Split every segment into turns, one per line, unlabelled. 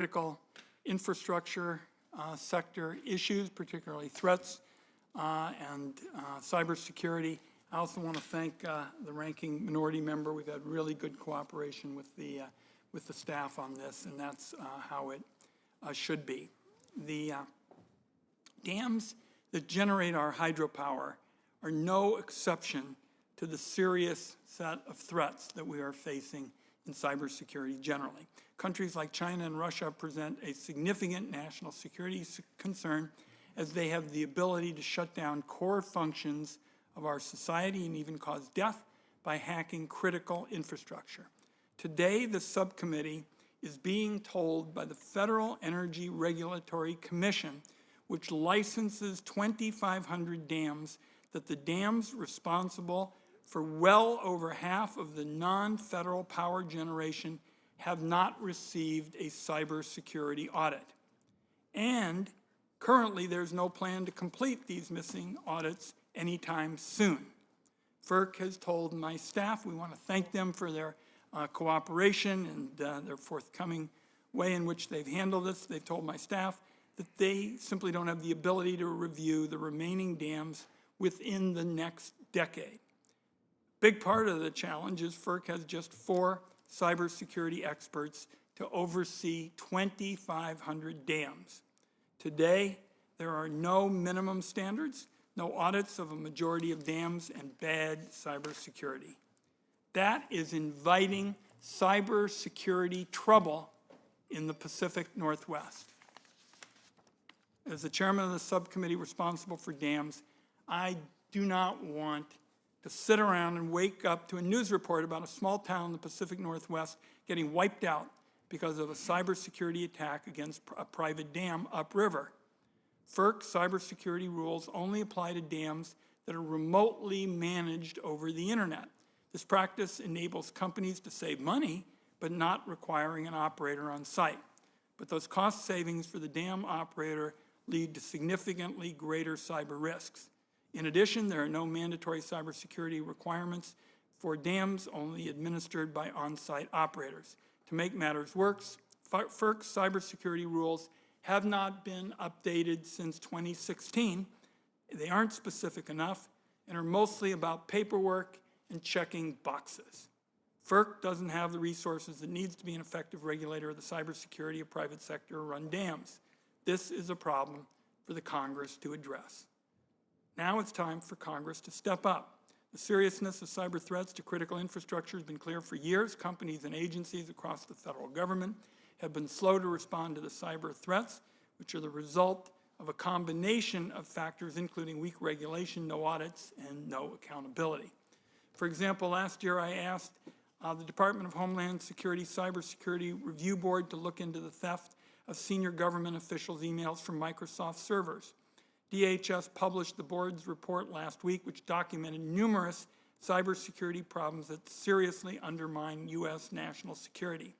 critical infrastructure sector issues, particularly threats and cybersecurity. I also want to thank the ranking minority member. We've had really good cooperation with the staff on this, and that's how it should be. The dams that generate our hydropower are no exception to the serious set of threats that we are facing in cybersecurity generally. Countries like China and Russia present a significant national security concern as they have the ability to shut down core functions of our society and even cause death by hacking critical infrastructure. Today, the subcommittee is being told by the Federal Energy Regulatory Commission, which licenses 2,500 dams, that the dams responsible for well over half of the non-federal power generation have not received a cybersecurity audit. And currently, there's no plan to complete these missing audits anytime soon. FERC has told my staff, we want to thank them for their cooperation and their forthcoming way in which they've handled this. They've told my staff that they simply don't have the ability to review the remaining dams within the next decade. Big part of the challenge is FERC has just 4 cybersecurity experts to oversee 2,500 dams. Today, there are no minimum standards, no audits of a majority of dams, and bad cybersecurity. That is inviting cybersecurity trouble in the Pacific Northwest. As the chairman of the subcommittee responsible for dams, I do not want to sit around and wake up to a news report about a small town in the Pacific Northwest getting wiped out because of a cybersecurity attack against a private dam upriver. FERC cybersecurity rules only apply to dams that are remotely managed over the internet. This practice enables companies to save money, but not requiring an operator on site. But those cost savings for the dam operator lead to significantly greater cyber risks. In addition, there are no mandatory cybersecurity requirements for dams, only administered by on-site operators. To make matters worse, FERC's cybersecurity rules have not been updated since 2016. They aren't specific enough and are mostly about paperwork and checking boxes. FERC doesn't have the resources it needs to be an effective regulator of the cybersecurity of private sector-run dams. This is a problem for the Congress to address. Now it's time for Congress to step up. The seriousness of cyber threats to critical infrastructure has been clear for years. Companies and agencies across the federal government have been slow to respond to the cyber threats, which are the result of a combination of factors, including weak regulation, no audits, and no accountability. For example, last year I asked the Department of Homeland Security Cybersecurity Review Board to look into the theft of senior government officials' emails from Microsoft servers. DHS published the board's report last week, which documented numerous cybersecurity problems that seriously undermine U.S. national security.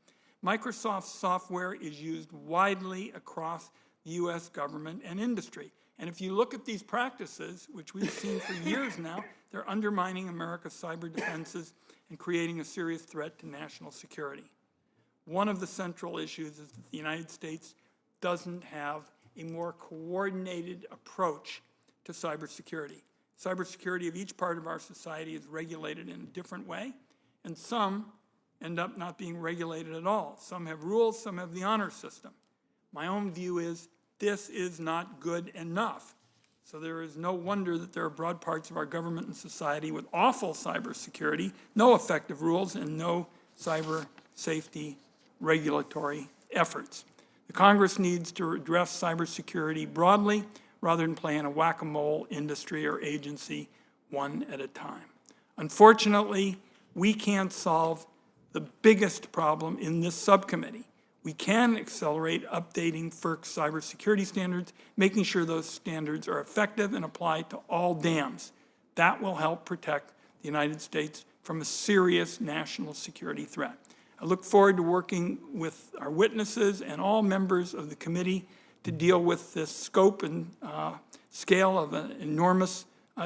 Microsoft's software is used widely across the U.S. government and industry. And if you look at these practices, which we've seen for years now, they're undermining America's cyber defenses and creating a serious threat to national security. One of the central issues is that the United States doesn't have a more coordinated approach to cybersecurity. Cybersecurity of each part of our society is regulated in a different way, and some end up not being regulated at all. Some have rules, some have the honor system. My own view is this is not good enough. So there is no wonder that there are broad parts of our government and society with awful cybersecurity, no effective rules, and no cyber safety regulatory efforts. The Congress needs to address cybersecurity broadly rather than playing a whack-a-mole industry or agency one at a time. Unfortunately, we can't solve the biggest problem in this subcommittee. We can accelerate updating FERC's cybersecurity standards, making sure those standards are effective and apply to all dams. That will help protect the United States from a serious national security threat. I look forward to working with our witnesses and all members of the committee to deal with this scope and scale of an enormous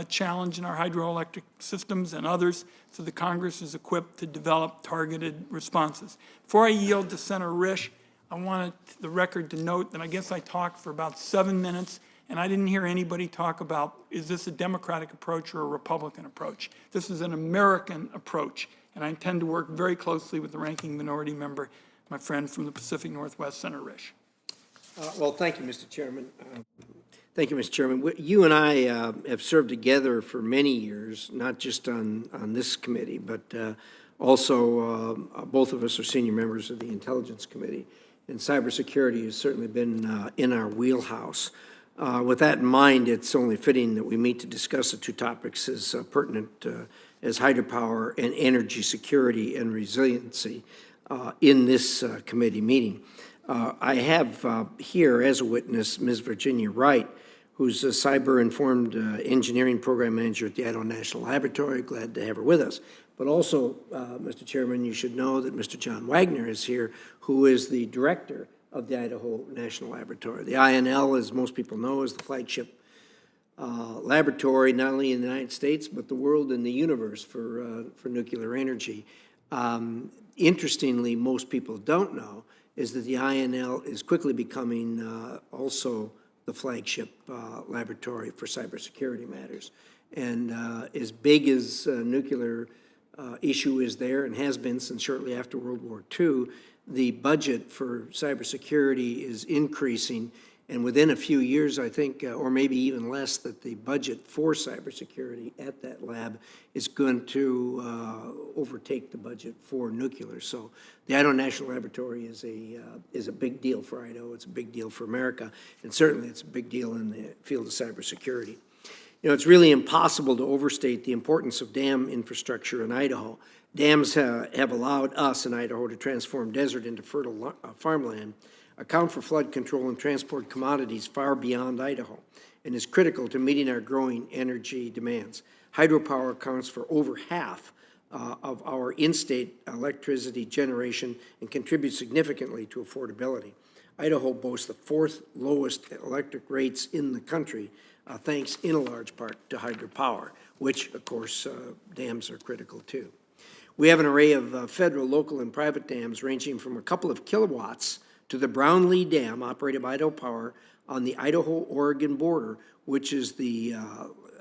challenge in our hydroelectric systems and others, so the Congress is equipped to develop targeted responses. Before I yield to Senator Risch, I wanted the record to note that I guess I talked for about 7 minutes, and I didn't hear anybody talk about, is this a Democratic approach or a Republican approach? This is an American approach, and I intend to work very closely with the ranking minority member, my friend from the Pacific Northwest, Senator Risch.
Well, thank you, Mr. Chairman. Thank you, Mr. Chairman. You and I have served together for many years, not just on this committee, but also both of us are senior members of the Intelligence Committee, and cybersecurity has certainly been in our wheelhouse. With that in mind, it's only fitting that we meet to discuss the two topics as pertinent as hydropower and energy security and resiliency in this committee meeting. I have here as a witness Ms. Virginia Wright, who's a cyber-informed engineering program manager at the Idaho National Laboratory. Glad to have her with us. But also, Mr. Chairman, you should know that Mr. John Wagner is here, who is the director of the Idaho National Laboratory. The INL, as most people know, is the flagship laboratory, not only in the United States, but the world and the universe for nuclear energy. Interestingly, most people don't know is that the INL is quickly becoming also the flagship laboratory for cybersecurity matters. And as big as nuclear issue is there and has been since shortly after World War II, the budget for cybersecurity is increasing. And within a few years, I think, or maybe even less, that the budget for cybersecurity at that lab is going to overtake the budget for nuclear. So the Idaho National Laboratory is a big deal for Idaho. It's a big deal for America, and certainly it's a big deal in the field of cybersecurity. You know, it's really impossible to overstate the importance of dam infrastructure in Idaho. Dams have allowed us in Idaho to transform desert into fertile farmland, account for flood control, and transport commodities far beyond Idaho, and is critical to meeting our growing energy demands. Hydropower accounts for over half of our in-state electricity generation and contributes significantly to affordability. Idaho boasts the 4th lowest electric rates in the country, thanks in a large part to hydropower, which, of course, dams are critical too. We have an array of federal, local, and private dams ranging from a couple of kilowatts to the Brownlee Dam, operated by Idaho Power, on the Idaho-Oregon border, which is the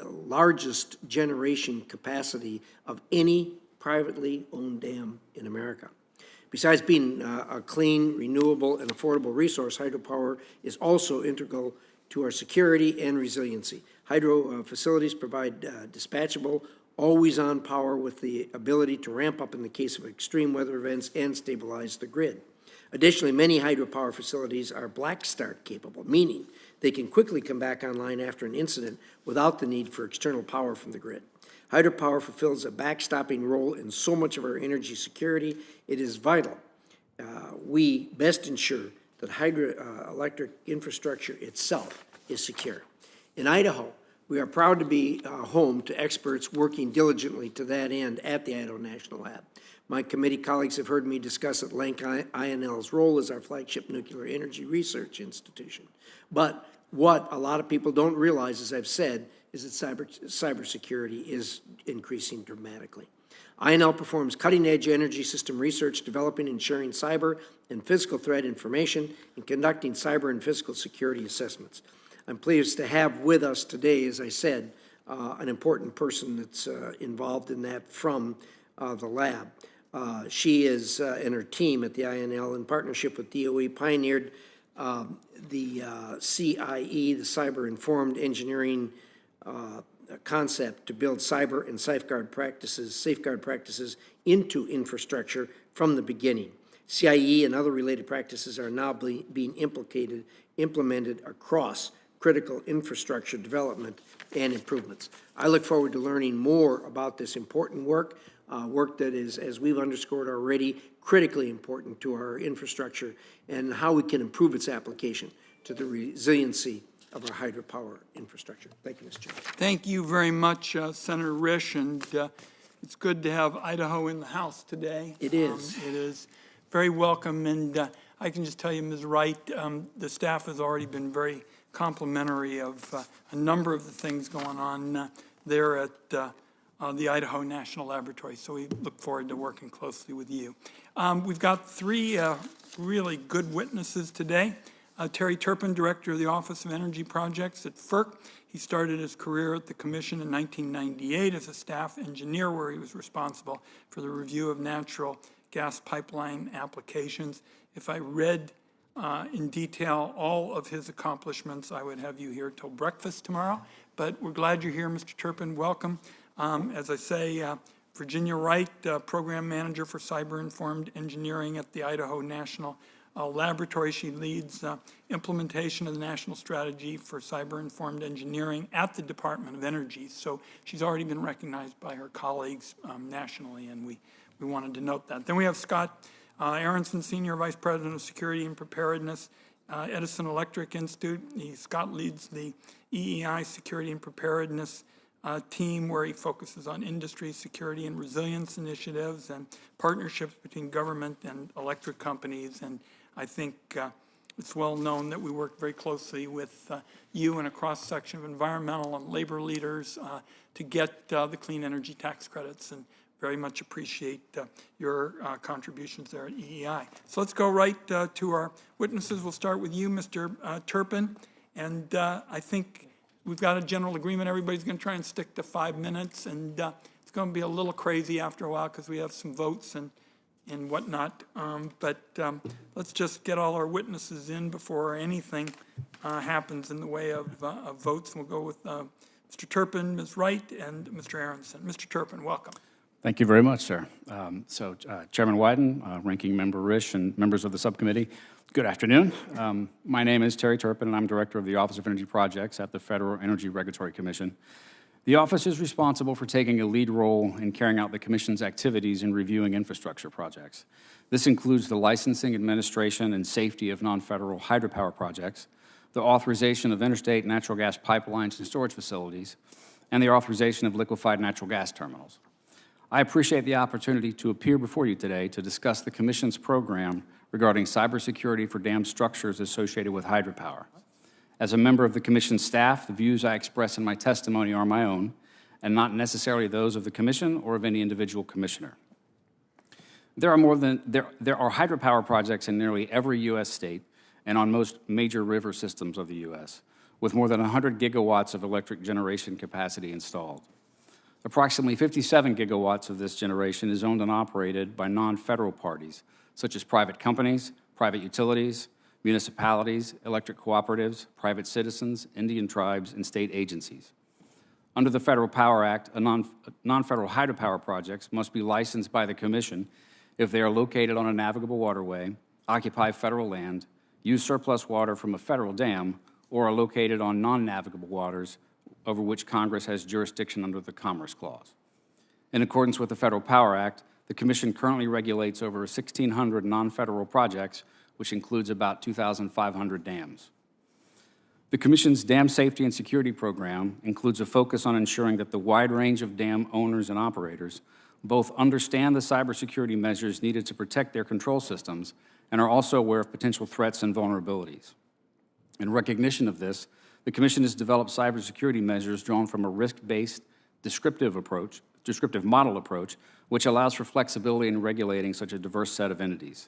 largest generation capacity of any privately owned dam in America. Besides being a clean, renewable, and affordable resource, hydropower is also integral to our security and resiliency. Hydro facilities provide dispatchable, always-on power with the ability to ramp up in the case of extreme weather events and stabilize the grid. Additionally, many hydropower facilities are black start capable, meaning they can quickly come back online after an incident without the need for external power from the grid. Hydropower fulfills a backstopping role in so much of our energy security. It is vital we best ensure that hydroelectric infrastructure itself is secure. In Idaho, we are proud to be home to experts working diligently to that end at the Idaho National Lab. My committee colleagues have heard me discuss at length INL's role as our flagship nuclear energy research institution. But what a lot of people don't realize, as I've said, is that cybersecurity is increasing dramatically. INL performs cutting-edge energy system research, developing and sharing cyber and physical threat information, and conducting cyber and physical security assessments. I'm pleased to have with us today, as I said, an important person that's involved in that from the lab. She is, and her team at the INL, in partnership with DOE, pioneered the CIE, the Cyber Informed Engineering concept to build cyber and safeguard practices into infrastructure from the beginning. CIE and other related practices are now being implemented across critical infrastructure development and improvements. I look forward to learning more about this important work, work that is, as we've underscored already, critically important to our infrastructure and how we can improve its application to the resiliency of our hydropower infrastructure. Thank you, Mr. Chairman.
Thank you very much, Senator Risch, and it's good to have Idaho in the House today.
It is.
It is very welcome, and I can just tell you, Ms. Wright, the staff has already been very complimentary of a number of the things going on there at the Idaho National Laboratory. So we look forward to working closely with you. We've got three really good witnesses today. Terry Turpin, Director of the Office of Energy Projects at FERC. He started his career at the Commission in 1998 as a staff engineer, where he was responsible for the review of natural gas pipeline applications. If I read in detail all of his accomplishments, I would have you here till breakfast tomorrow. But we're glad you're here, Mr. Turpin. Welcome. As I say, Virginia Wright, Program Manager for Cyber-Informed Engineering at the Idaho National Laboratory. She leads implementation of the National Strategy for Cyber-Informed Engineering at the Department of Energy. So she's already been recognized by her colleagues nationally, and we wanted to note that. Then we have Scott Aronson, Senior Vice President of Security and Preparedness, Edison Electric Institute. Scott leads the EEI Security and Preparedness team, where he focuses on industry security and resilience initiatives and partnerships between government and electric companies. And I think it's well known that we work very closely with you and a cross-section of environmental and labor leaders to get the clean energy tax credits, and very much appreciate your contributions there at EEI. So let's go right to our witnesses. We'll start with you, Mr. Turpin. And I think we've got a general agreement. Everybody's going to try and stick to 5 minutes, and it's going to be a little crazy after a while because we have some votes and whatnot. But let's just get all our witnesses in before anything happens in the way of votes. And we'll go with Mr. Turpin, Ms. Wright, and Mr. Aronson. Mr. Turpin, welcome.
Thank you very much, sir. Chairman Wyden, Ranking Member Risch, and members of the subcommittee, good afternoon. My name is Terry Turpin, and I'm Director of the Office of Energy Projects at the Federal Energy Regulatory Commission. The office is responsible for taking a lead role in carrying out the Commission's activities in reviewing infrastructure projects. This includes the licensing, administration, and safety of non-federal hydropower projects, the authorization of interstate natural gas pipelines and storage facilities, and the authorization of liquefied natural gas terminals. I appreciate the opportunity to appear before you today to discuss the Commission's program regarding cybersecurity for dam structures associated with hydropower. As a member of the Commission's staff, the views I express in my testimony are my own, and not necessarily those of the Commission or of any individual commissioner. There are hydropower projects in nearly every U.S. state and on most major river systems of the U.S., with more than 100 gigawatts of electric generation capacity installed. Approximately 57 gigawatts of this generation is owned and operated by non-federal parties, such as private companies, private utilities, municipalities, electric cooperatives, private citizens, Indian tribes, and state agencies. Under the Federal Power Act, non-federal hydropower projects must be licensed by the Commission if they are located on a navigable waterway, occupy federal land, use surplus water from a federal dam, or are located on non-navigable waters over which Congress has jurisdiction under the Commerce Clause. In accordance with the Federal Power Act, the Commission currently regulates over 1,600 non-federal projects, which includes about 2,500 dams. The Commission's Dam Safety and Security Program includes a focus on ensuring that the wide range of dam owners and operators both understand the cybersecurity measures needed to protect their control systems and are also aware of potential threats and vulnerabilities. In recognition of this, the Commission has developed cybersecurity measures drawn from a risk-based descriptive model approach, which allows for flexibility in regulating such a diverse set of entities.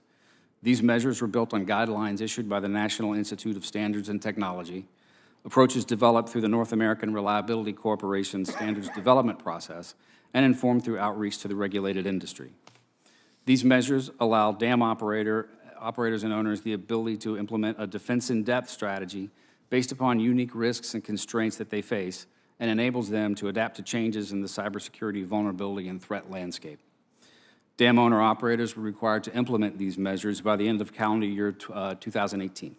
These measures were built on guidelines issued by the National Institute of Standards and Technology, approaches developed through the North American Reliability Corporation's standards development process, and informed through outreach to the regulated industry. These measures allow dam operators and owners the ability to implement a defense-in-depth strategy based upon unique risks and constraints that they face, and enables them to adapt to changes in the cybersecurity vulnerability and threat landscape. Dam owner-operators were required to implement these measures by the end of calendar year 2018.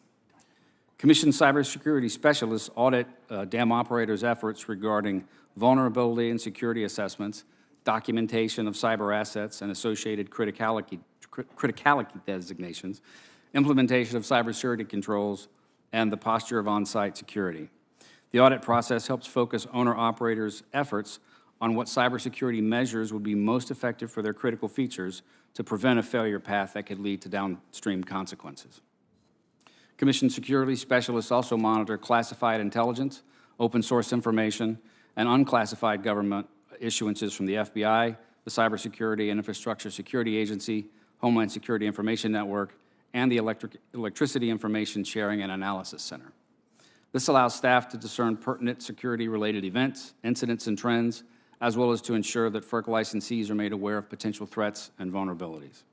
Commission cybersecurity specialists audit dam operators' efforts regarding vulnerability and security assessments, documentation of cyber assets and associated criticality designations, implementation of cybersecurity controls, and the posture of on-site security. The audit process helps focus owner-operators' efforts on what cybersecurity measures would be most effective for their critical features to prevent a failure path that could lead to downstream consequences. Commission security specialists also monitor classified intelligence, open source information, and unclassified government issuances from the FBI, the Cybersecurity and Infrastructure Security Agency, Homeland Security Information Network, and the Electricity Information Sharing and Analysis Center. This allows staff to discern pertinent security-related events, incidents, and trends, as well as to ensure that FERC licensees are made aware of potential threats and vulnerabilities.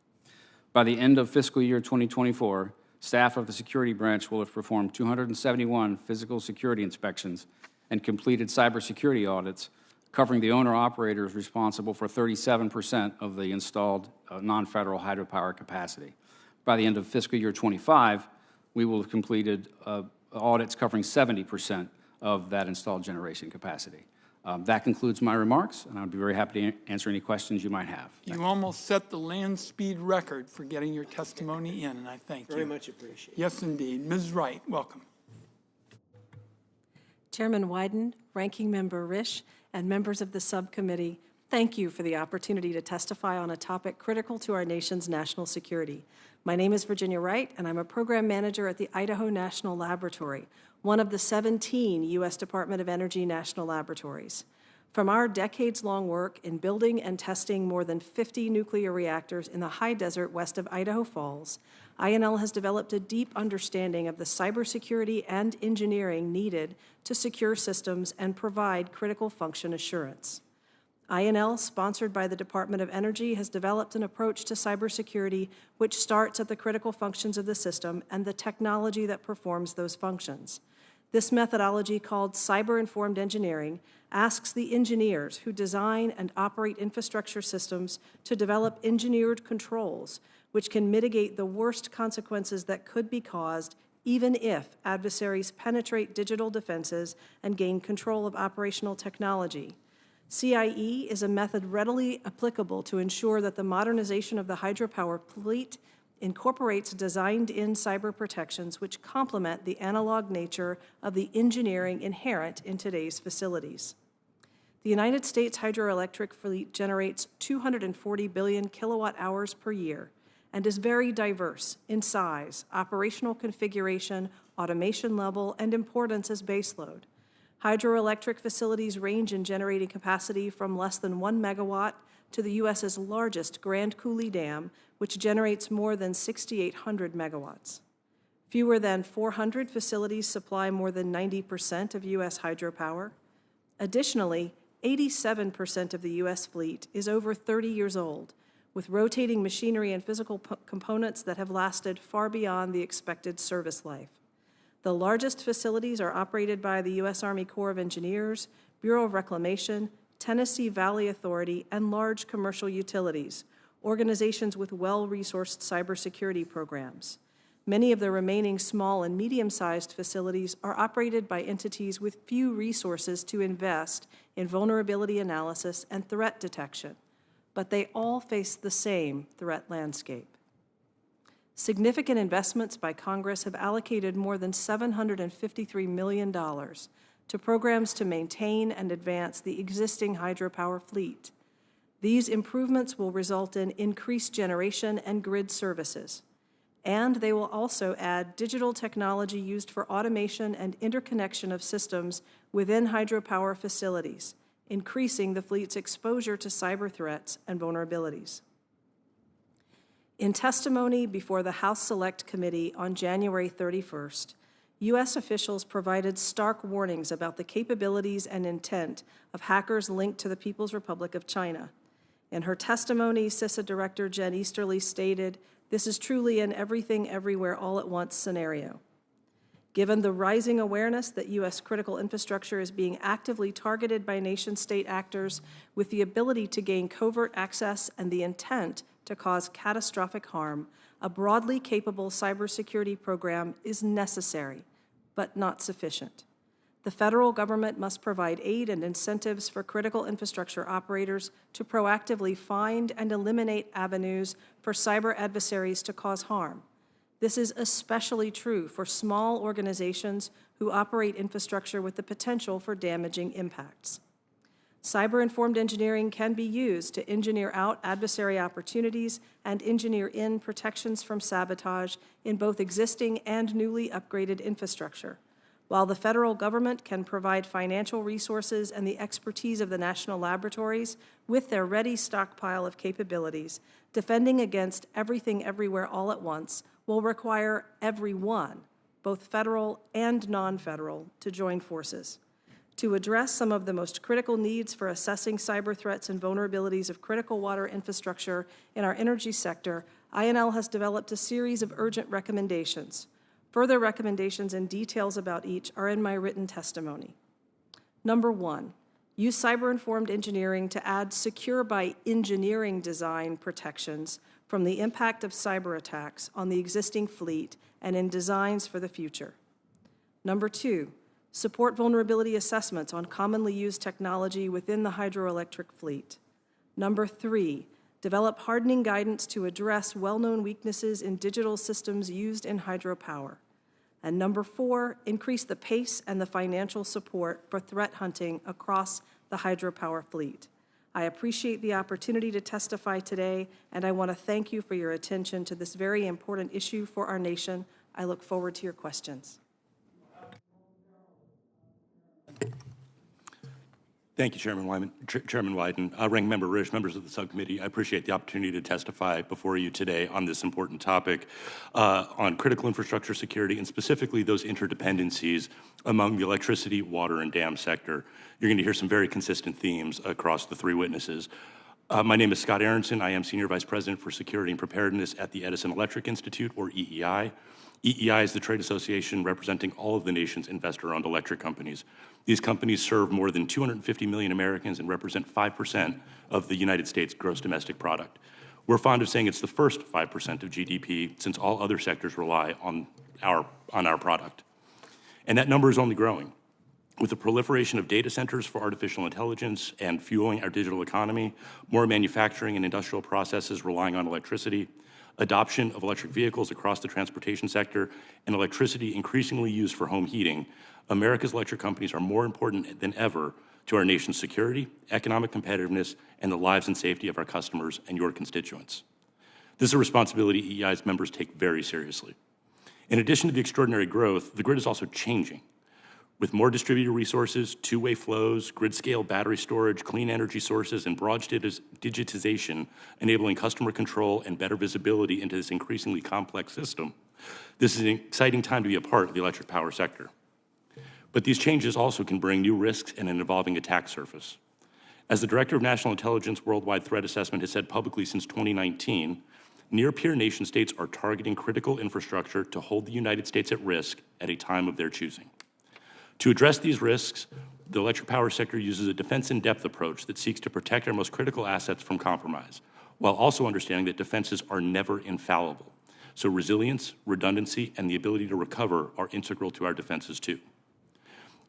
By the end of fiscal year 2024, staff of the Security Branch will have performed 271 physical security inspections and completed cybersecurity audits, covering the owner-operators responsible for 37% of the installed non-federal hydropower capacity. By the end of fiscal year 25, we will have completed audits covering 70% of that installed generation capacity. That concludes my remarks, and I'd be very happy to answer any questions you might have.
You almost set the land speed record for getting your testimony in, and I thank you.
Very much appreciated.
Yes, indeed. Ms. Wright, welcome.
Chairman Wyden, Ranking Member Risch, and members of the subcommittee, thank you for the opportunity to testify on a topic critical to our nation's national security. My name is Virginia Wright, and I'm a program manager at the Idaho National Laboratory, one of the 17 U.S. Department of Energy national laboratories. From our decades-long work in building and testing more than 50 nuclear reactors in the high desert west of Idaho Falls, INL has developed a deep understanding of the cybersecurity and engineering needed to secure systems and provide critical function assurance. INL, sponsored by the Department of Energy, has developed an approach to cybersecurity which starts at the critical functions of the system and the technology that performs those functions. This methodology, called cyber-informed engineering, asks the engineers who design and operate infrastructure systems to develop engineered controls which can mitigate the worst consequences that could be caused even if adversaries penetrate digital defenses and gain control of operational technology. CIE is a method readily applicable to ensure that the modernization of the hydropower fleet incorporates designed-in cyber protections which complement the analog nature of the engineering inherent in today's facilities. The United States hydroelectric fleet generates 240 billion kilowatt hours per year and is very diverse in size, operational configuration, automation level, and importance as baseload. Hydroelectric facilities range in generating capacity from less than 1 megawatt to the U.S.'s largest Grand Coulee Dam, which generates more than 6,800 megawatts. Fewer than 400 facilities supply more than 90% of U.S. hydropower. Additionally, 87% of the U.S. fleet is over 30 years old, with rotating machinery and physical components that have lasted far beyond the expected service life. The largest facilities are operated by the U.S. Army Corps of Engineers, Bureau of Reclamation, Tennessee Valley Authority, and large commercial utilities, organizations with well-resourced cybersecurity programs. Many of the remaining small and medium-sized facilities are operated by entities with few resources to invest in vulnerability analysis and threat detection, but they all face the same threat landscape. Significant investments by Congress have allocated more than $753 million to programs to maintain and advance the existing hydropower fleet. These improvements will result in increased generation and grid services, and they will also add digital technology used for automation and interconnection of systems within hydropower facilities, increasing the fleet's exposure to cyber threats and vulnerabilities. In testimony before the House Select Committee on January 31st, U.S. officials provided stark warnings about the capabilities and intent of hackers linked to the People's Republic of China. In her testimony, CISA Director Jen Easterly stated, "This is truly an everything, everywhere, all at once scenario." Given the rising awareness that U.S. critical infrastructure is being actively targeted by nation-state actors with the ability to gain covert access and the intent to cause catastrophic harm, a broadly capable cybersecurity program is necessary, but not sufficient. The federal government must provide aid and incentives for critical infrastructure operators to proactively find and eliminate avenues for cyber adversaries to cause harm. This is especially true for small organizations who operate infrastructure with the potential for damaging impacts. Cyber-informed engineering can be used to engineer out adversary opportunities and engineer in protections from sabotage in both existing and newly upgraded infrastructure. While the federal government can provide financial resources and the expertise of the national laboratories with their ready stockpile of capabilities, defending against everything everywhere all at once will require everyone, both federal and non-federal, to join forces. To address some of the most critical needs for assessing cyber threats and vulnerabilities of critical water infrastructure in our energy sector, INL has developed a series of urgent recommendations. Further recommendations and details about each are in my written testimony. Number 1, use cyber-informed engineering to add secure by engineering design protections from the impact of cyber attacks on the existing fleet and in designs for the future. Number 2, support vulnerability assessments on commonly used technology within the hydroelectric fleet. Number 3, develop hardening guidance to address well-known weaknesses in digital systems used in hydropower. And number 4, increase the pace and the financial support for threat hunting across the hydropower fleet. I appreciate the opportunity to testify today, and I want to thank you for your attention to this very important issue for our nation. I look forward to your questions.
Thank you, Chairman Wyden. Ranking Member Risch, members of the subcommittee, I appreciate the opportunity to testify before you today on this important topic on critical infrastructure security and specifically those interdependencies among the electricity, water, and dam sector. You're going to hear some very consistent themes across the three witnesses. My name is Scott Aronson. I am Senior Vice President for Security and Preparedness at the Edison Electric Institute, or EEI. EEI is the trade association representing all of the nation's investor-owned electric companies. These companies serve more than 250 million Americans and represent 5% of the United States gross domestic product. We're fond of saying it's the first 5% of GDP since all other sectors rely on our product. And that number is only growing. With the proliferation of data centers for artificial intelligence and fueling our digital economy, more manufacturing and industrial processes relying on electricity, adoption of electric vehicles across the transportation sector, and electricity increasingly used for home heating, America's electric companies are more important than ever to our nation's security, economic competitiveness, and the lives and safety of our customers and your constituents. This is a responsibility EEI's members take very seriously. In addition to the extraordinary growth, the grid is also changing. With more distributed resources, two-way flows, grid-scale battery storage, clean energy sources, and broad digitization enabling customer control and better visibility into this increasingly complex system, this is an exciting time to be a part of the electric power sector. But these changes also can bring new risks and an evolving attack surface. As the Director of National Intelligence Worldwide Threat Assessment has said publicly since 2019, near-peer nation states are targeting critical infrastructure to hold the United States at risk at a time of their choosing. To address these risks, the electric power sector uses a defense-in-depth approach that seeks to protect our most critical assets from compromise, while also understanding that defenses are never infallible. So resilience, redundancy, and the ability to recover are integral to our defenses too.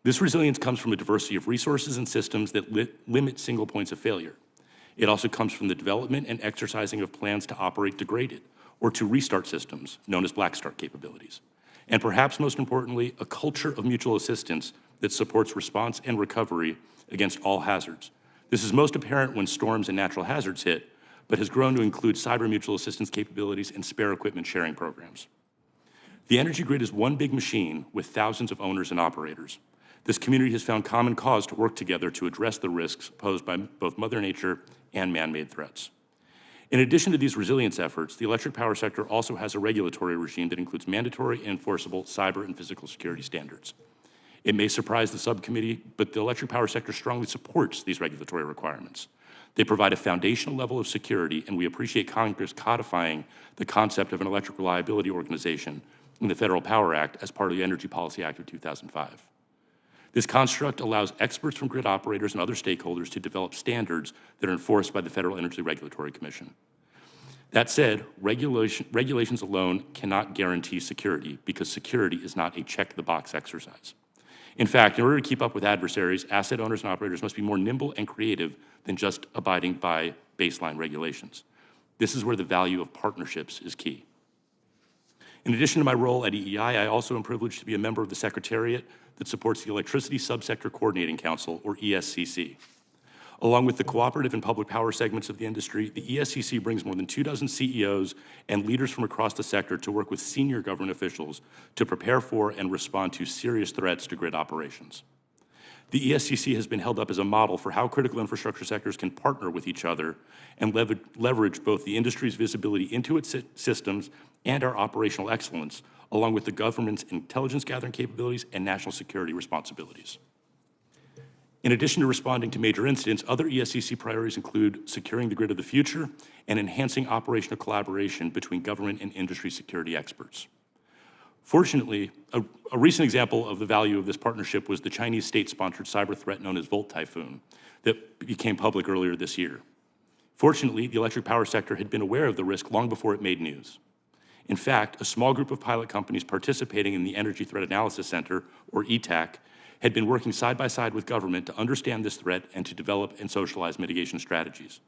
This resilience comes from a diversity of resources and systems that limit single points of failure. It also comes from the development and exercising of plans to operate degraded or to restart systems, known as black start capabilities. And perhaps most importantly, a culture of mutual assistance that supports response and recovery against all hazards. This is most apparent when storms and natural hazards hit, but has grown to include cyber mutual assistance capabilities and spare equipment sharing programs. The energy grid is one big machine with thousands of owners and operators. This community has found common cause to work together to address the risks posed by both Mother Nature and man-made threats. In addition to these resilience efforts, the electric power sector also has a regulatory regime that includes mandatory and enforceable cyber and physical security standards. It may surprise the subcommittee, but the electric power sector strongly supports these regulatory requirements. They provide a foundational level of security, and we appreciate Congress codifying the concept of an electric reliability organization in the Federal Power Act as part of the Energy Policy Act of 2005. This construct allows experts from grid operators and other stakeholders to develop standards that are enforced by the Federal Energy Regulatory Commission. That said, regulations alone cannot guarantee security because security is not a check-the-box exercise. In fact, in order to keep up with adversaries, asset owners and operators must be more nimble and creative than just abiding by baseline regulations. This is where the value of partnerships is key. In addition to my role at EEI, I also am privileged to be a member of the Secretariat that supports the Electricity Subsector Coordinating Council, or ESCC. Along with the cooperative and public power segments of the industry, the ESCC brings more than 24 CEOs and leaders from across the sector to work with senior government officials to prepare for and respond to serious threats to grid operations. The ESCC has been held up as a model for how critical infrastructure sectors can partner with each other and leverage both the industry's visibility into its systems and our operational excellence, along with the government's intelligence gathering capabilities and national security responsibilities. In addition to responding to major incidents, other ESCC priorities include securing the grid of the future and enhancing operational collaboration between government and industry security experts. Fortunately, a recent example of the value of this partnership was the Chinese state-sponsored cyber threat known as Volt Typhoon that became public earlier this year. Fortunately, the electric power sector had been aware of the risk long before it made news. In fact, a small group of pilot companies participating in the Energy Threat Analysis Center, or ETAC, had been working side by side with government to understand this threat and to develop and socialize mitigation strategies.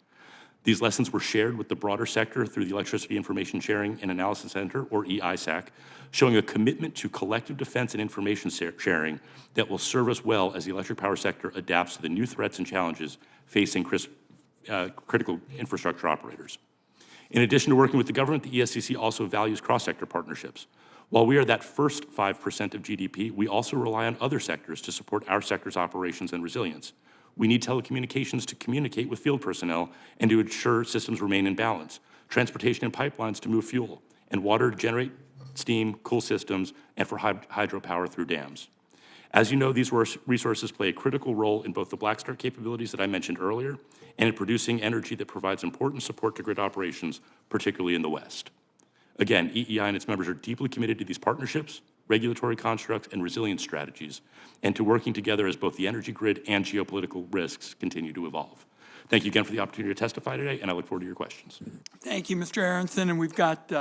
These lessons were shared with the broader sector through the Electricity Information Sharing and Analysis Center, or EISAC, showing a commitment to collective defense and information sharing that will serve us well as the electric power sector adapts to the new threats and challenges facing critical infrastructure operators. In addition to working with the government, the ESCC also values cross-sector partnerships. While we are that first 5% of GDP, we also rely on other sectors to support our sector's operations and resilience. We need telecommunications to communicate with field personnel and to ensure systems remain in balance, transportation and pipelines to move fuel, and water to generate steam, cool systems, and for hydropower through dams. As you know, these resources play a critical role in both the Black Start capabilities that I mentioned earlier and in producing energy that provides important support to grid operations, particularly in the West. Again, EEI and its members are deeply committed to these partnerships, regulatory constructs, and resilience strategies, and to working together as both the energy grid and geopolitical risks continue to evolve. Thank you again for the opportunity to testify today, and I look forward to your questions.
Thank you, Mr. Aronson, and we've got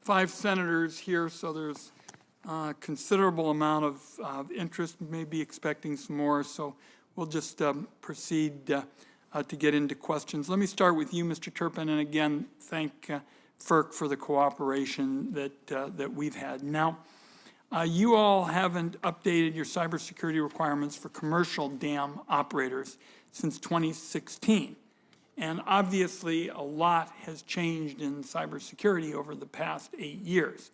5 senators here, so there's a considerable amount of interest, maybe expecting some more, so we'll just proceed to get into questions. Let me start with you, Mr. Turpin, and again, thank FERC for the cooperation that we've had. Now, you all haven't updated your cybersecurity requirements for commercial dam operators since 2016. And obviously, a lot has changed in cybersecurity over the past 8 years.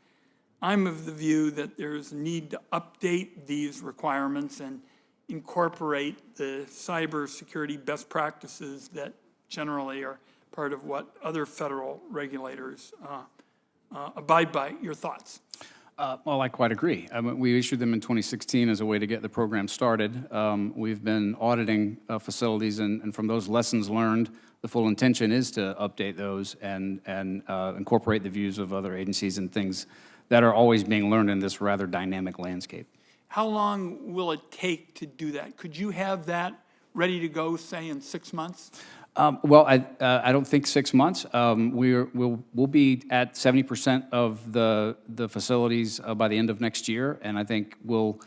I'm of the view that there's a need to update these requirements and incorporate the cybersecurity best practices that generally are part of what other federal regulators abide by. Your thoughts?
Well, I quite agree. We issued them in 2016 as a way to get the program started. We've been auditing facilities, and from those lessons learned, the full intention is to update those and incorporate the views of other agencies and things that are always being learned in this rather dynamic landscape.
How long will it take to do that? Could you have that ready to go, say, in 6 months?
Well, I don't think 6 months. We'll be at 70% of the facilities by the end of next year, and I think we'll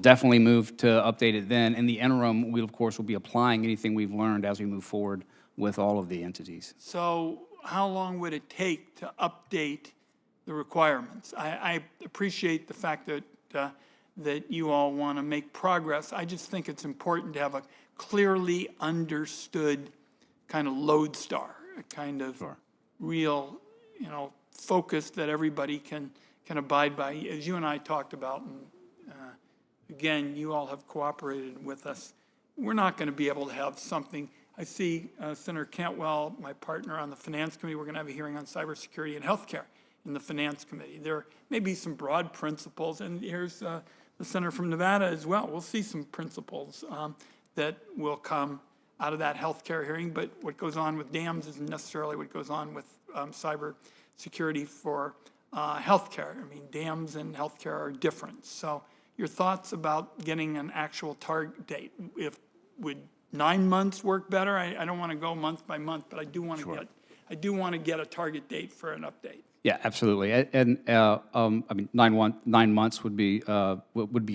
definitely move to update it then. In the interim, we of course will be applying anything we've learned as we move forward with all of the entities.
So, how long would it take to update the requirements? I appreciate the fact that you all want to make progress. I just think it's important to have a clearly understood kind of lodestar, a kind of real, focus that everybody can abide by. As you and I talked about, and again, you all have cooperated with us. We're not going to be able to have something. I see Senator Cantwell, my partner on the Finance Committee. We're going to have a hearing on cybersecurity and healthcare in the Finance Committee. There may be some broad principles, and here's the senator from Nevada as well. We'll see some principles that will come out of that healthcare hearing, but what goes on with dams isn't necessarily what goes on with cyber security for healthcare. I mean, dams and healthcare are different. So your thoughts about getting an actual target date? Would 9 months work better? I don't want to go month by month, but I do want to get a target date for an update.
Yeah, absolutely. And I mean, 9 months would be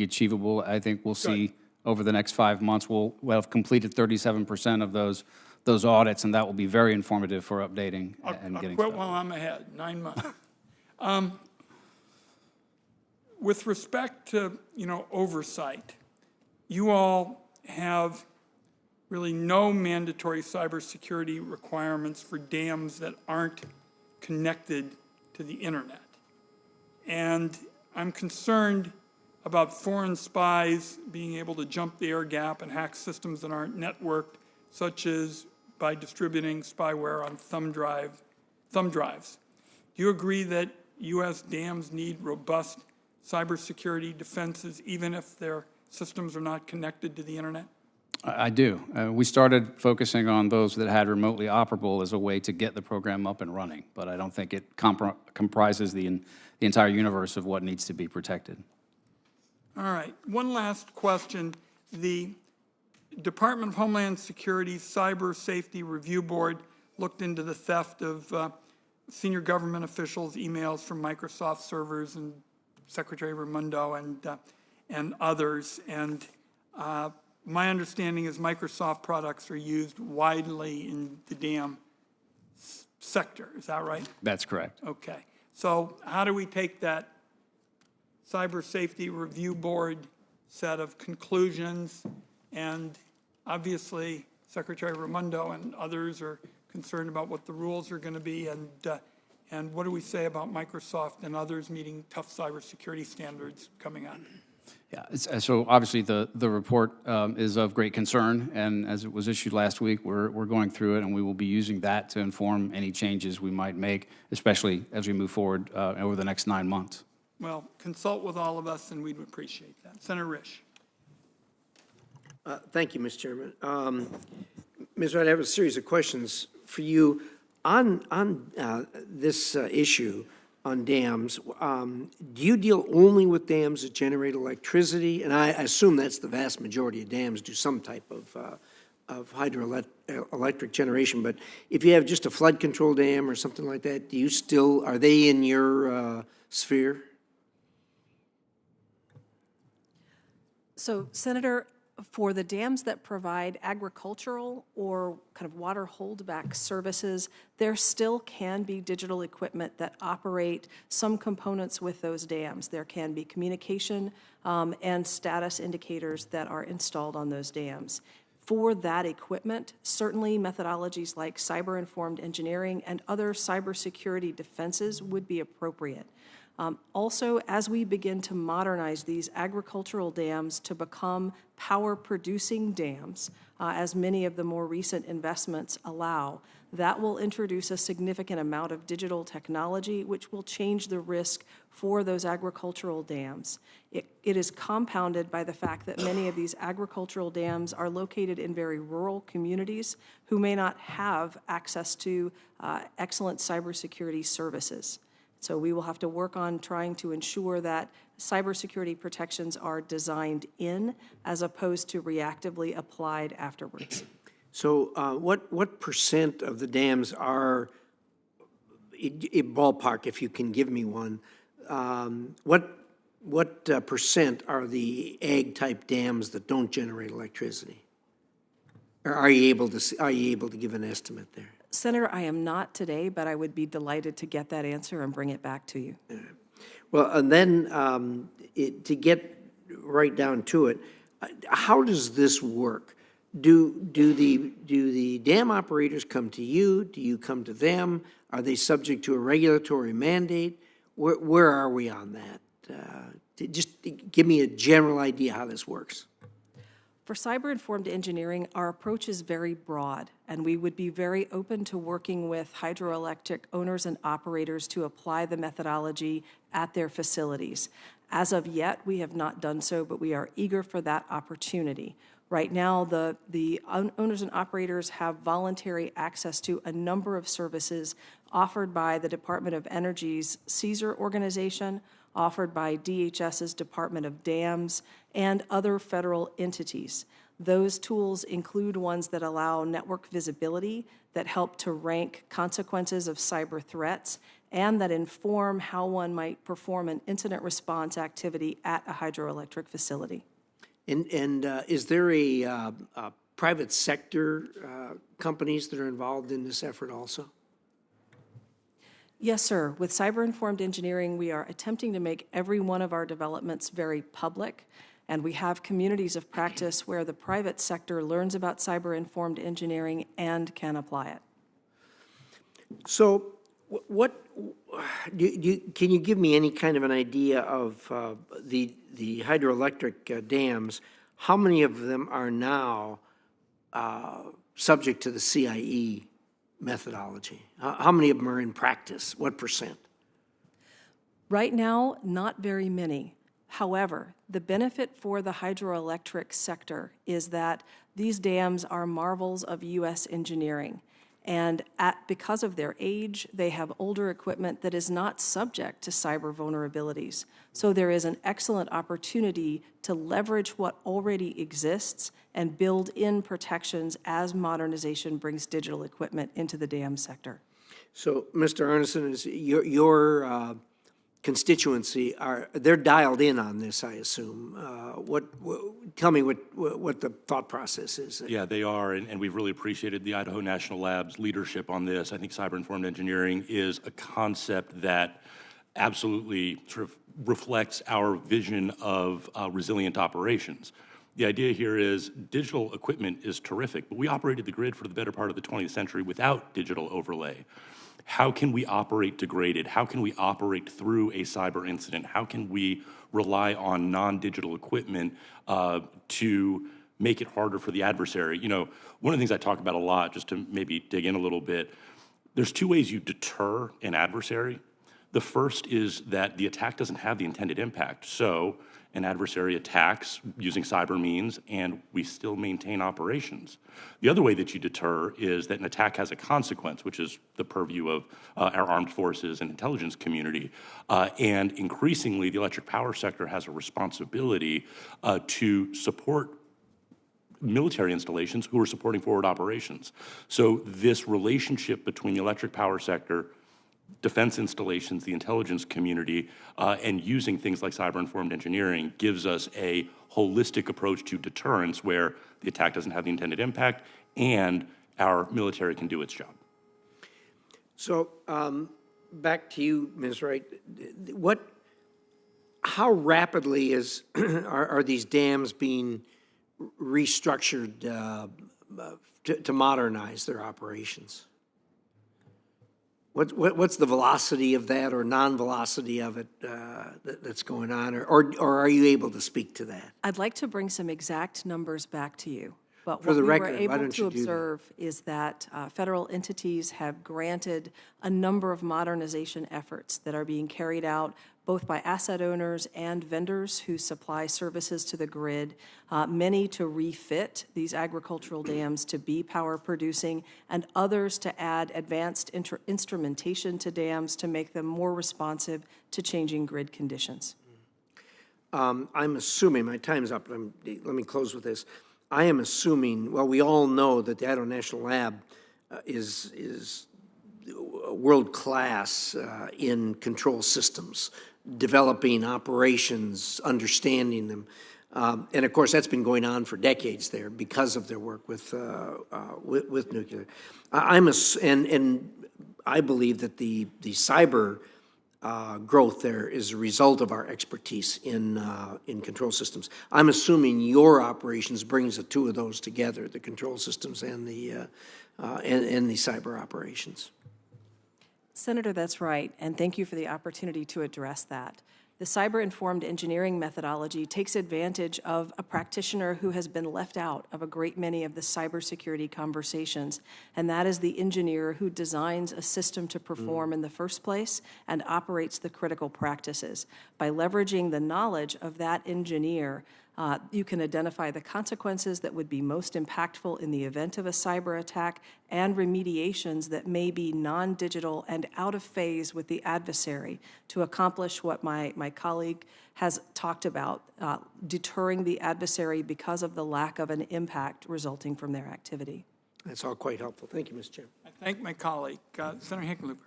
achievable. I think we'll see over the next 5 months. We'll have completed 37% of those audits, and that will be very informative for updating and getting.
I'll quit while I'm ahead. 9 months. With respect to oversight, you all have really no mandatory cybersecurity requirements for dams that aren't connected to the internet. And I'm concerned about foreign spies being able to jump the air gap and hack systems that aren't networked, such as by distributing spyware on thumb drives. Do you agree that U.S. dams need robust cybersecurity defenses, even if their systems are not connected to the internet?
I do. We started focusing on those that had remotely operable as a way to get the program up and running, but I don't think it comprises the entire universe of what needs to be protected.
All right, one last question. The Department of Homeland Security's Cyber Safety Review Board looked into the theft of senior government officials' emails from Microsoft servers, and Secretary Raimondo and others. And my understanding is Microsoft products are used widely in the dam sector. Is that right?
That's correct.
Okay. So how do we take that Cyber Safety Review Board set of conclusions, and obviously Secretary Raimondo and others are concerned about what the rules are going to be, and what do we say about Microsoft and others meeting tough cybersecurity standards coming on?
Yeah, so obviously the report is of great concern, and as it was issued last week, we're going through it, and we will be using that to inform any changes we might make, especially as we move forward over the next 9 months.
Well, consult with all of us, and we'd appreciate that. Senator Risch.
Thank you, Mr. Chairman. Ms. Wright, I have a series of questions for you on this issue on dams. Do you deal only with dams that generate electricity? And I assume that's the vast majority of dams do some type of hydroelectric generation. But if you have just a flood control dam or something like that, are they in your sphere?
So, Senator, for the dams that provide agricultural or kind of water holdback services, there still can be digital equipment that operate some components with those dams. There can be communication and status indicators that are installed on those dams. For that equipment, certainly methodologies like cyber-informed engineering and other cybersecurity defenses would be appropriate. Also, as we begin to modernize these agricultural dams to become power-producing dams, as many of the more recent investments allow, that will introduce a significant amount of digital technology, which will change the risk for those agricultural dams. It is compounded by the fact that many of these agricultural dams are located in very rural communities who may not have access to excellent cybersecurity services. So we will have to work on trying to ensure that cybersecurity protections are designed in as opposed to reactively applied afterwards.
So what percent of the dams are, a ballpark if you can give me one, what percent are the ag-type dams that don't generate electricity? Or are you able to give an estimate there?
Senator, I am not today, but I would be delighted to get that answer and bring it back to you.
Well, and then to get right down to it, how does this work? Do the dam operators come to you? Do you come to them? Are they subject to a regulatory mandate? Where are we on that? Just give me a general idea how this works.
For cyber-informed engineering, our approach is very broad, and we would be very open to working with hydroelectric owners and operators to apply the methodology at their facilities. As of yet, we have not done so, but we are eager for that opportunity. Right now, the owners and operators have voluntary access to a number of services offered by the Department of Energy's CSER organization, offered by DHS's Department of Dams, and other federal entities. Those tools include ones that allow network visibility, that help to rank consequences of cyber threats, and that inform how one might perform an incident response activity at a hydroelectric facility.
And is there a private sector companies that are involved in this effort also?
Yes, sir. With cyber-informed engineering, we are attempting to make every one of our developments very public. And we have communities of practice where the private sector learns about cyber-informed engineering and can apply it.
So can you give me any kind of an idea of the hydroelectric dams? How many of them are now subject to the CIE methodology? How many of them are in practice? What percent?
Right now, not very many. However, the benefit for the hydroelectric sector is that these dams are marvels of U.S. engineering. And because of their age, they have older equipment that is not subject to cyber vulnerabilities. So there is an excellent opportunity to leverage what already exists and build in protections as modernization brings digital equipment into the dam sector.
So, Mr. Arneson, is your constituency, they're dialed in on this, I assume. Tell me what the thought process is.
Yeah, they are, and we've really appreciated the Idaho National Lab's leadership on this. I think cyber-informed engineering is a concept that absolutely sort of reflects our vision of resilient operations. The idea here is digital equipment is terrific, but we operated the grid for the better part of the 20th century without digital overlay. How can we operate degraded? How can we operate through a cyber incident? How can we rely on non-digital equipment to make it harder for the adversary? You know, one of the things I talk about a lot, just to maybe dig in a little bit, there's two ways you deter an adversary. The first is that the attack doesn't have the intended impact. So an adversary attacks using cyber means, and we still maintain operations. The other way that you deter is that an attack has a consequence, which is the purview of our armed forces and intelligence community. And increasingly, the electric power sector has a responsibility to support military installations who are supporting forward operations. So this relationship between the electric power sector, defense installations, the intelligence community, and using things like cyber-informed engineering gives us a holistic approach to deterrence where the attack doesn't have the intended impact and our military can do its job.
So back to you, Ms. Wright. How rapidly are these dams being restructured to modernize their operations? What's the velocity of that or non-velocity of it that's going on? Or are you able to speak to that?
I'd like to bring some exact numbers back to you. But
For
what
the
we
record,
were
why
able
don't
to
you do that?
observe is that federal entities have granted a number of modernization efforts that are being carried out both by asset owners and vendors who supply services to the grid, many to refit these agricultural dams to be power producing, and others to add advanced instrumentation to dams to make them more responsive to changing grid conditions.
I'm assuming, my time's up, but let me close with this. I am assuming, well, we all know that the Idaho National Lab is world-class in control systems, developing operations, understanding them. And of course, that's been going on for decades there because of their work with nuclear. And I believe that the cyber growth there is a result of our expertise in control systems. I'm assuming your operations brings the two of those together, the control systems and the cyber operations.
Senator, that's right, and thank you for the opportunity to address that. The cyber-informed engineering methodology takes advantage of a practitioner who has been left out of a great many of the cybersecurity conversations, and that is the engineer who designs a system to perform in the first place and operates the critical practices. By leveraging the knowledge of that engineer, you can identify the consequences that would be most impactful in the event of a cyber attack and remediations that may be non-digital and out of phase with the adversary to accomplish what my colleague has talked about, deterring the adversary because of the lack of an impact resulting from their activity.
That's all quite helpful. Thank you, Mr. Chairman.
I thank my colleague, Senator Hickenlooper.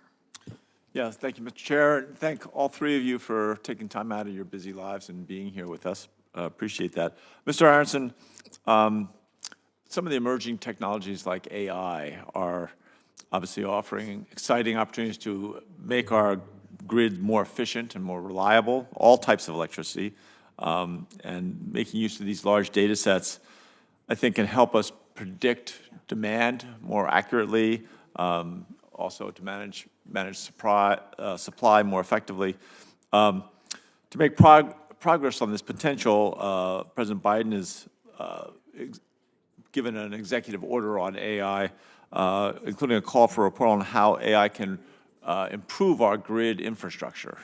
Yes, thank you, Mr. Chair. Thank all three of you for taking time out of your busy lives and being here with us. Appreciate that. Mr. Aronson, some of the emerging technologies like AI are obviously offering exciting opportunities to make our grid more efficient and more reliable, all types of electricity. And making use of these large data sets, I think, can help us predict demand more accurately, also to manage supply more effectively. To make progress on this potential, President Biden has given an executive order on AI, including a call for a report on how AI can improve our grid infrastructure.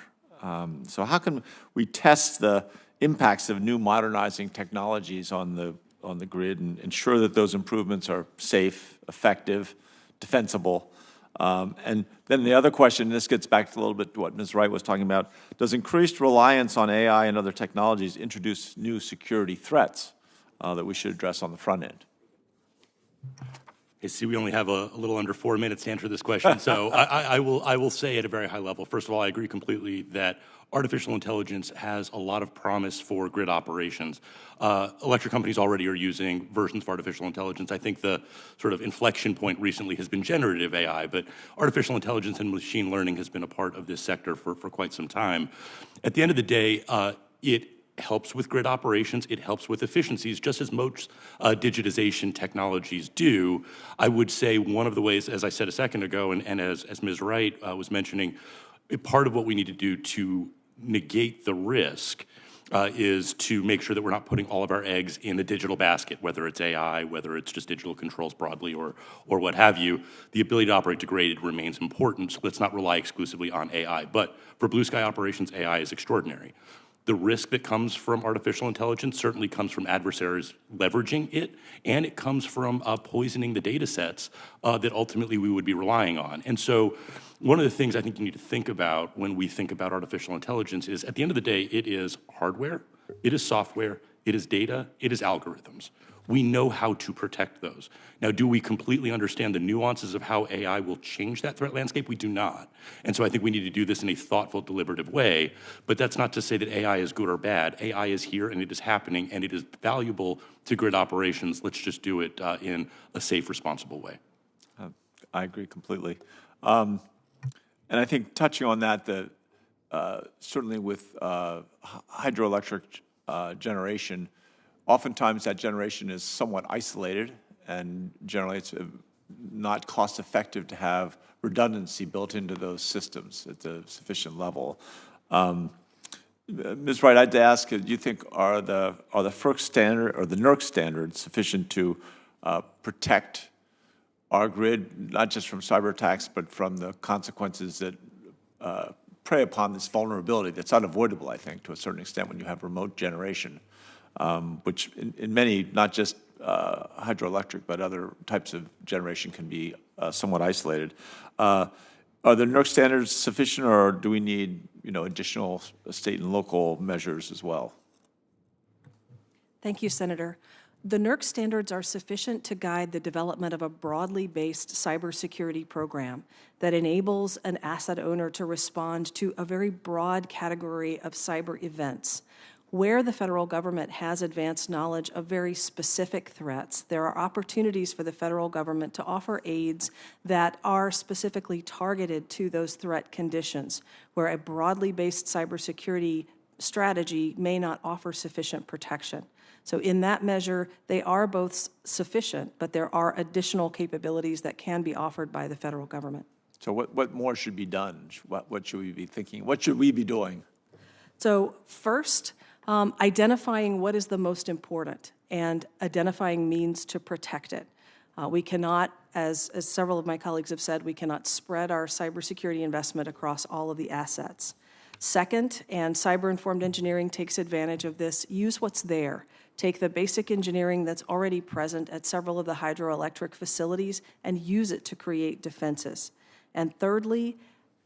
So how can we test the impacts of new modernizing technologies on the grid and ensure that those improvements are safe, effective, defensible? And then the other question, this gets back to a little bit to what Ms. Wright was talking about, does increased reliance on AI and other technologies introduce new security threats that we should address on the front end?
I see we only have a little under 4 minutes to answer this question, so I will say at a very high level, first of all, I agree completely that artificial intelligence has a lot of promise for grid operations. Electric companies already are using versions of artificial intelligence. I think the sort of inflection point recently has been generative AI, but artificial intelligence and machine learning has been a part of this sector for quite some time. At the end of the day, it helps with grid operations, it helps with efficiencies, just as most digitization technologies do. I would say one of the ways, as I said a second ago, and as Ms. Wright was mentioning, part of what we need to do to negate the risk is to make sure that we're not putting all of our eggs in a digital basket, whether it's AI, whether it's just digital controls broadly, or what have you. The ability to operate degraded remains important, so let's not rely exclusively on AI. But for blue sky operations, AI is extraordinary. The risk that comes from artificial intelligence certainly comes from adversaries leveraging it, and it comes from poisoning the data sets that ultimately we would be relying on. And so one of the things I think you need to think about when we think about artificial intelligence is, at the end of the day, it is hardware, it is software, it is data, it is algorithms. We know how to protect those. Now, do we completely understand the nuances of how AI will change that threat landscape? We do not. And so I think we need to do this in a thoughtful, deliberative way, but that's not to say that AI is good or bad. AI is here and it is happening and it is valuable to grid operations. Let's just do it in a safe, responsible way.
I agree completely. And I think touching on that, certainly with hydroelectric generation, oftentimes that generation is somewhat isolated, and generally it's not cost effective to have redundancy built into those systems at a sufficient level. Ms. Wright, I'd ask, do you think are the FERC standard or the NERC standards sufficient to protect our grid, not just from cyber attacks, but from the consequences that prey upon this vulnerability that's unavoidable, I think, to a certain extent when you have remote generation? Which in many, not just hydroelectric, but other types of generation can be somewhat isolated. Are the NERC standards sufficient, or do we need, additional state and local measures as well?
Thank you, Senator. The NERC standards are sufficient to guide the development of a broadly based cybersecurity program that enables an asset owner to respond to a very broad category of cyber events. Where the federal government has advanced knowledge of very specific threats, there are opportunities for the federal government to offer aids that are specifically targeted to those threat conditions, where a broadly based cybersecurity strategy may not offer sufficient protection. So in that measure, they are both sufficient, but there are additional capabilities that can be offered by the federal government.
So what more should be done? What should we be thinking? What should we be doing?
So first, identifying what is the most important and identifying means to protect it. We cannot, as several of my colleagues have said, we cannot spread our cybersecurity investment across all of the assets. Second, and cyber-informed engineering takes advantage of this, use what's there. Take the basic engineering that's already present at several of the hydroelectric facilities and use it to create defenses. And thirdly,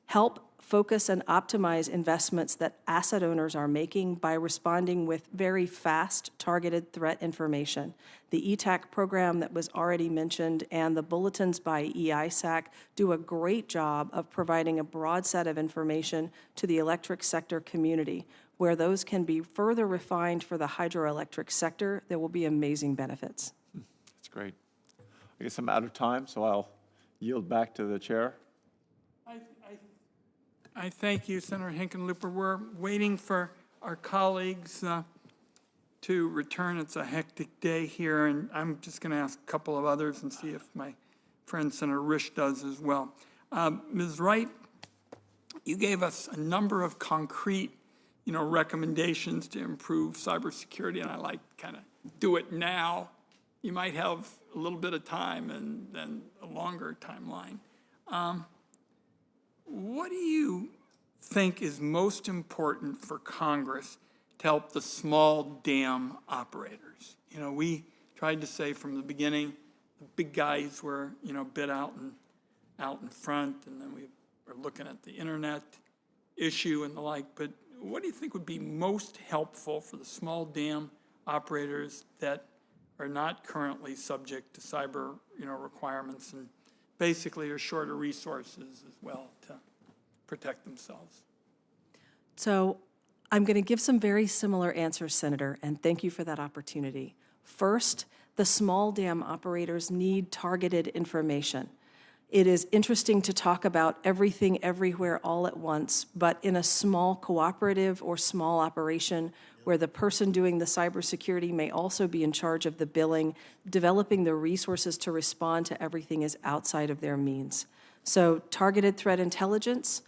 help focus and optimize investments that asset owners are making by responding with very fast, targeted threat information. The ETAC program that was already mentioned and the bulletins by EISAC do a great job of providing a broad set of information to the electric sector community. Where those can be further refined for the hydroelectric sector, there will be amazing benefits.
That's great. I guess I'm out of time, so I'll yield back to the chair.
I thank you, Senator Hickenlooper. We're waiting for our colleagues to return. It's a hectic day here, and I'm just going to ask a couple of others and see if my friend Senator Risch does as well. Ms. Wright, you gave us a number of concrete, recommendations to improve cybersecurity, and I like kind of do it now. You might have a little bit of time and then a longer timeline. What do you think is most important for Congress to help the small dam operators? We tried to say from the beginning, the big guys were, a bit out in front, and then we were looking at the internet issue and the like. But what do you think would be most helpful for the small dam operators that are not currently subject to cyber, requirements and basically are short of resources as well to protect themselves?
So I'm going to give some very similar answers, Senator, and thank you for that opportunity. First, the small dam operators need targeted information. It is interesting to talk about everything everywhere all at once, but in a small cooperative or small operation where the person doing the cybersecurity may also be in charge of the billing, developing the resources to respond to everything is outside of their means. So targeted threat intelligence,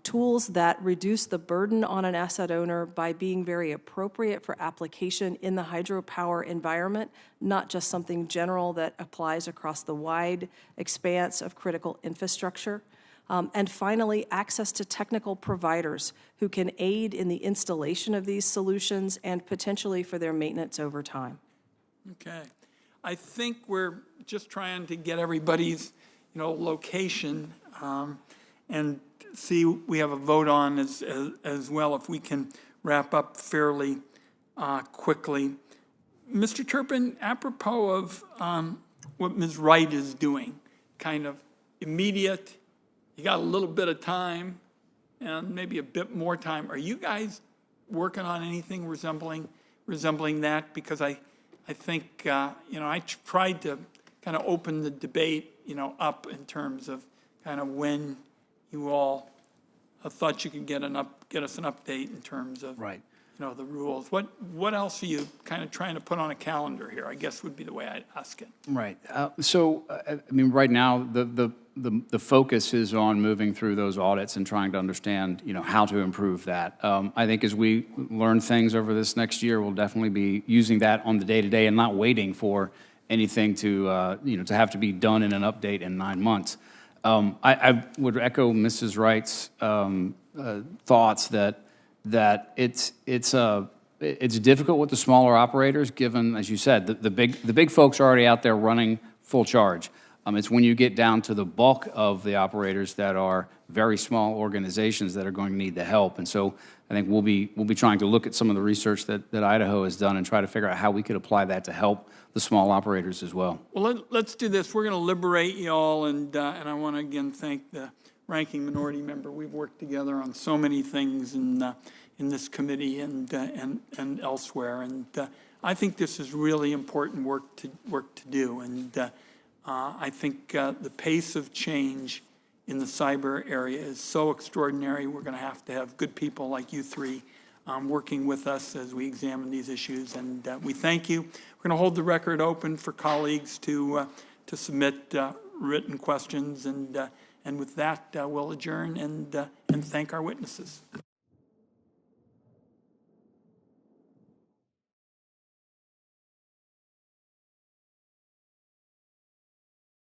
tools that reduce the burden on an asset owner by being very appropriate for application in the hydropower environment, not just something general that applies across the wide expanse of critical infrastructure. And finally, access to technical providers who can aid in the installation of these solutions and potentially for their maintenance over time.
Okay. I think we're just trying to get everybody's, location and see we have a vote on as well if we can wrap up fairly quickly. Mr. Turpin, apropos of what Ms. Wright is doing, kind of immediate, you got a little bit of time and maybe a bit more time. Are you guys working on anything resembling that? Because I think, I tried to kind of open the debate, up in terms of kind of when you all thought you could get us an update in terms of,
Right.
The rules. What else are you kind of trying to put on a calendar here, I guess would be the way I'd ask it.
Right. Right now, the focus is on moving through those audits and trying to understand, how to improve that. I think as we learn things over this next year, we'll definitely be using that on the day-to-day and not waiting for anything to have to be done in an update in 9 months. I would echo Mrs. Wright's thoughts that it's difficult with the smaller operators, given, as you said, the big folks are already out there running full charge. It's when you get down to the bulk of the operators that are very small organizations that are going to need the help. And so I think we'll be trying to look at some of the research that Idaho has done and try to figure out how we could apply that to help the small operators as well.
Well, let's do this. We're going to liberate you all, and I want to again thank the ranking minority member. We've worked together on so many things in this committee and elsewhere, and I think this is really important work to do. And I think the pace of change in the cyber area is so extraordinary. We're going to have good people like you three working with us as we examine these issues, and we thank you. We're going to hold the record open for colleagues to submit written questions, and with that, we'll adjourn and thank our witnesses.